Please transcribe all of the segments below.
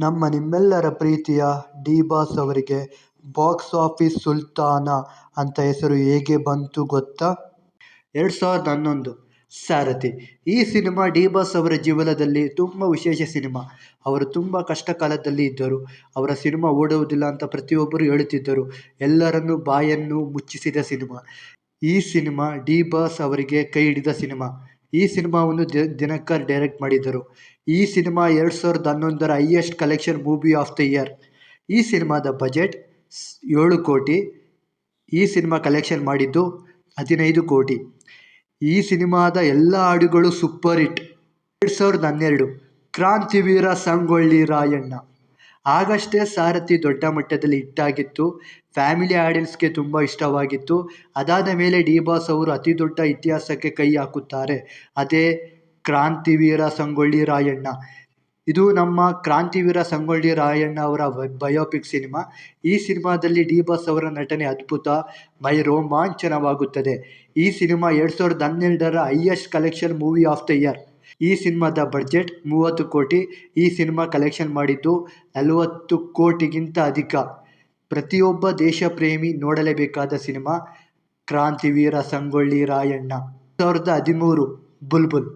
ನಿಮ್ಮೆಲ್ಲರ ಪ್ರೀತಿಯ D boss ಅವರಿಗೆ ಬಾಕ್ಸ್ ಆಫೀಸ್ ಸುಲ್ತಾನ ಅಂತ ಹೆಸರು ಹೇಗೆ ಬಂತು ಗೊತ್ತಾ? 2011 ಸಾರಥಿ. ಈ ಸಿನಿಮಾ ಡಿ ಬಾಸ್ ಅವರ ಜೀವನದಲ್ಲಿ ತುಂಬ ವಿಶೇಷ ಸಿನಿಮಾ. ಅವರು ತುಂಬ ಕಷ್ಟ ಕಾಲದಲ್ಲಿ ಇದ್ದರು. ಅವರ ಸಿನಿಮಾ ಓಡುವುದಿಲ್ಲ ಅಂತ ಪ್ರತಿಯೊಬ್ಬರು ಹೇಳುತ್ತಿದ್ದರು. ಎಲ್ಲರನ್ನೂ ಬಾಯನ್ನು ಮುಚ್ಚಿಸಿದ ಸಿನಿಮಾ. ಈ ಸಿನಿಮಾ ಡಿ ಬಾಸ್ ಅವರಿಗೆ ಕೈ ಹಿಡಿದ ಸಿನಿಮಾ. ಈ ಸಿನಿಮಾವನ್ನು ದಿನಕರ್ ಡೈರೆಕ್ಟ್ ಮಾಡಿದರು. ಈ ಸಿನಿಮಾ 2011ರ highest collection movie of the year. ಈ ಸಿನಿಮಾದ ಬಜೆಟ್ 7 ಕೋಟಿ. ಈ ಸಿನಿಮಾ ಕಲೆಕ್ಷನ್ ಮಾಡಿದ್ದು 15 ಕೋಟಿ. ಈ ಸಿನಿಮಾದ ಎಲ್ಲ ಹಾಡುಗಳು ಸೂಪರ್ ಹಿಟ್. 2012 ಕ್ರಾಂತಿವೀರ ಸಂಗೊಳ್ಳಿ ರಾಯಣ್ಣ. ಆಗಷ್ಟೇ ಸಾರಥಿ ದೊಡ್ಡ ಮಟ್ಟದಲ್ಲಿ ಹಿಟ್ಟಾಗಿತ್ತು. ಫ್ಯಾಮಿಲಿ ಆಡಿಯನ್ಸ್ಗೆ ತುಂಬ ಇಷ್ಟವಾಗಿತ್ತು. ಅದಾದ ಮೇಲೆ ಡಿ ಬಾಸ್ ಅವರು ಅತಿ ದೊಡ್ಡ ಇತಿಹಾಸಕ್ಕೆ ಕೈ ಹಾಕುತ್ತಾರೆ. ಅದೇ ಕ್ರಾಂತಿವೀರ ಸಂಗೊಳ್ಳಿ ರಾಯಣ್ಣ. ಇದು ನಮ್ಮ ಕ್ರಾಂತಿವೀರ ಸಂಗೊಳ್ಳಿ ರಾಯಣ್ಣ ಅವರ ಬಯೋಪಿಕ್ ಸಿನಿಮಾ. ಈ ಸಿನಿಮಾದಲ್ಲಿ ಡಿ ಬಾಸ್ ಅವರ ನಟನೆ ಅದ್ಭುತ, ಮೈ ರೋಮಾಂಚನವಾಗುತ್ತದೆ. ಈ ಸಿನಿಮಾ 2012ರ highest collection movie of the year. ಈ ಸಿನಿಮಾದ ಬಡ್ಜೆಟ್ 30 ಕೋಟಿ. ಈ ಸಿನಿಮಾ ಕಲೆಕ್ಷನ್ ಮಾಡಿದ್ದು 40 ಕೋಟಿಗಿಂತ ಅಧಿಕ. ಪ್ರತಿಯೊಬ್ಬ ದೇಶಪ್ರೇಮಿ ನೋಡಲೇಬೇಕಾದ ಸಿನಿಮಾ ಕ್ರಾಂತಿವೀರ ಸಂಗೊಳ್ಳಿ ರಾಯಣ್ಣ. 2013 ಬುಲ್ಬುಲ್.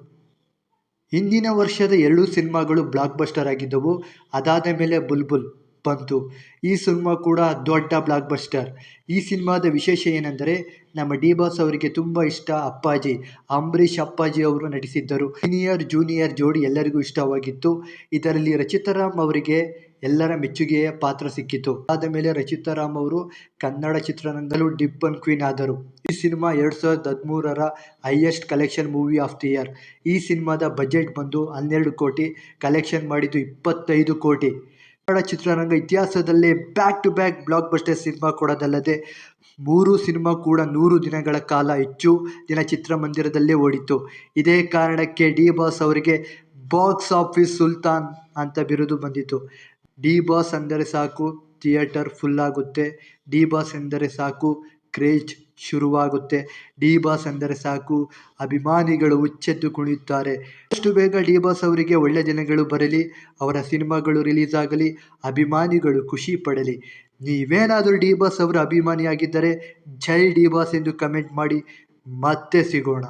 ಹಿಂದಿನ ವರ್ಷದ 2 ಸಿನಿಮಾಗಳು ಬ್ಲಾಕ್ ಬಸ್ಟರ್ ಆಗಿದ್ದವು. ಅದಾದ ಮೇಲೆ ಬುಲ್ಬುಲ್ ಬಂತು. ಈ ಸಿನಿಮಾ ಕೂಡ ದೊಡ್ಡ ಬ್ಲಾಕ್ ಬಸ್ಟರ್. ಈ ಸಿನಿಮಾದ ವಿಶೇಷ ಏನೆಂದರೆ ನಮ್ಮ ಡಿ ಬಾಸ್ ಅವರಿಗೆ ತುಂಬ ಇಷ್ಟ ಅಪ್ಪಾಜಿ. ಅಂಬರೀಷ್ ಅಪ್ಪಾಜಿ ಅವರು ನಟಿಸಿದ್ದರು. ಸೀನಿಯರ್ ಜೂನಿಯರ್ ಜೋಡಿ ಎಲ್ಲರಿಗೂ ಇಷ್ಟವಾಗಿತ್ತು. ಇದರಲ್ಲಿ ರಚಿತಾ ರಾಮ್ ಅವರಿಗೆ ಎಲ್ಲರ ಮೆಚ್ಚುಗೆಯ ಪಾತ್ರ ಸಿಕ್ಕಿತು. ಅದಾದ ಮೇಲೆ ರಚಿತಾ ರಾಮ್ ಅವರು ಕನ್ನಡ ಚಿತ್ರರಂಗದಲ್ಲೂ ಡಿಂಪಲ್ ಕ್ವೀನ್ ಆದರು. ಈ ಸಿನಿಮಾ 2013ರ highest collection movie of the year. ಈ ಸಿನಿಮಾದ ಬಜೆಟ್ ಬಂದು 12 ಕೋಟಿ. ಕಲೆಕ್ಷನ್ ಮಾಡಿದ್ದು 25 ಕೋಟಿ. ಕನ್ನಡ ಚಿತ್ರರಂಗ ಇತಿಹಾಸದಲ್ಲೇ back to back blockbuster cinema ಕೊಡೋದಲ್ಲದೆ 3 ಸಿನಿಮಾ ಕೂಡ 100 ದಿನಗಳ ಕಾಲ ಹೆಚ್ಚು ದಿನ ಚಿತ್ರಮಂದಿರದಲ್ಲೇ ಓಡಿತು. ಇದೇ ಕಾರಣಕ್ಕೆ ಡಿ ಬಾಸ್ ಅವರಿಗೆ ಬಾಕ್ಸ್ ಆಫೀಸ್ ಸುಲ್ತಾನ್ ಅಂತ ಬಿರುದು ಬಂದಿತು. ಡಿ ಬಾಸ್ ಅಂದರೆ ಸಾಕು ಥಿಯೇಟರ್ ಫುಲ್ ಆಗುತ್ತೆ. ಡಿ ಬಾಸ್ ಎಂದರೆ ಸಾಕು ಕ್ರೇಜ್ ಶುರುವಾಗುತ್ತೆ. ಡಿ ಬಾಸ್ ಅಂದರೆ ಸಾಕು ಅಭಿಮಾನಿಗಳು ಹುಚ್ಚೆದ್ದು ಕುಣಿಯುತ್ತಾರೆ. ಆದಷ್ಟು ಬೇಗ ಡಿ ಬಾಸ್ ಅವರಿಗೆ ಒಳ್ಳೆ ದಿನಗಳು ಬರಲಿ. ಅವರ ಸಿನಿಮಾಗಳು ರಿಲೀಸ್ ಆಗಲಿ. ಅಭಿಮಾನಿಗಳು ಖುಷಿ ಪಡಲಿ. ನೀವೇನಾದರೂ ಡಿ ಬಾಸ್ ಅವರ ಅಭಿಮಾನಿಯಾಗಿದ್ದರೆ ಜೈ ಡಿ ಬಾಸ್ ಎಂದು ಕಮೆಂಟ್ ಮಾಡಿ. ಮತ್ತೆ ಸಿಗೋಣ.